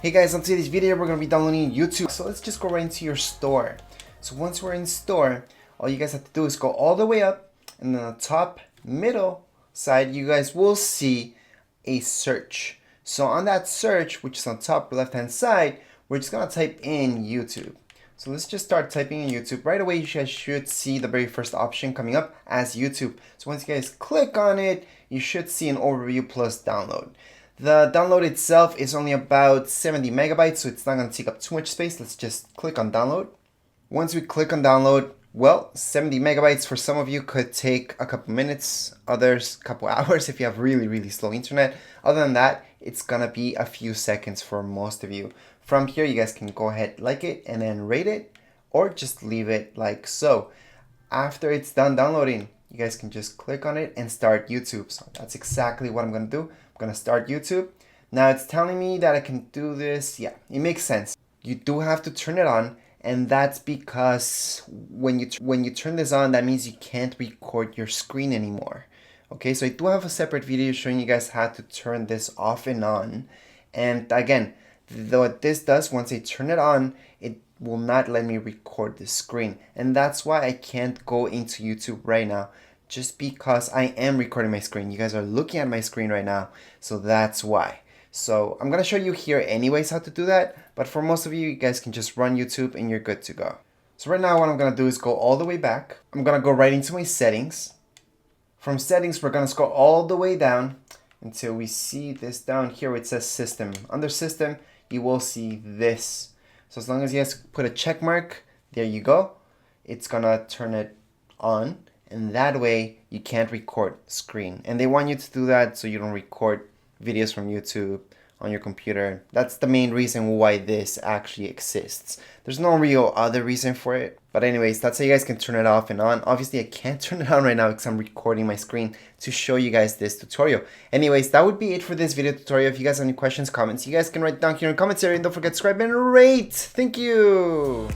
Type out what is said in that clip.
Hey guys, on today's video we're going to be downloading YouTube. So let's just go right into your store. So once we're in store, all you guys have to do is go all the way up, and then the top middle side you guys will see a search. So on that search, which is on top left hand side, we're just going to type in YouTube. So let's just start typing in YouTube. Right away you guys should see the very first option coming up as YouTube. So once you guys click on it, you should see an overview plus download. The download itself is only about 70 megabytes, so it's not going to take up too much space. Let's just click on download. Once we click on download, well, 70 megabytes for some of you could take a couple minutes, others a couple hours if you have really slow internet. Other than that, it's going to be a few seconds for most of you. From here, you guys can go ahead, like it, and then rate it, or just leave it like so. After it's done downloading, you guys can just click on it and start YouTube. So that's exactly what I'm going to do. I'm going to start YouTube. Now it's telling me that I can do this. Yeah, it makes sense. You do have to turn it on, and that's because when you turn this on, that means you can't record your screen anymore. Okay, so I do have a separate video showing you guys how to turn this off and on. And again, what this does, once I turn it on, it will not let me record the screen, and that's why I can't go into YouTube right now, just because I am recording my screen. You guys are looking at my screen right now, so that's why. So I'm gonna show you here anyways how to do that, but for most of you, you guys can just run YouTube and you're good to go. So right now what I'm gonna do is go all the way back. I'm gonna go right into my settings. From settings, we're gonna scroll all the way down until we see this down here where it says system. Under system, you will see this. So as long as you guys put a check mark, there you go. It's gonna turn it on, and that way you can't record screen. And they want you to do that so you don't record videos from YouTube on your computer. That's the main reason why this actually exists. There's no real other reason for it. But anyways, that's how you guys can turn it off and on. Obviously, I can't turn it on right now because I'm recording my screen to show you guys this tutorial. Anyways, that would be it for this video tutorial. If you guys have any questions, comments, you guys can write down here in the comments area. And don't forget to subscribe and rate. Thank you.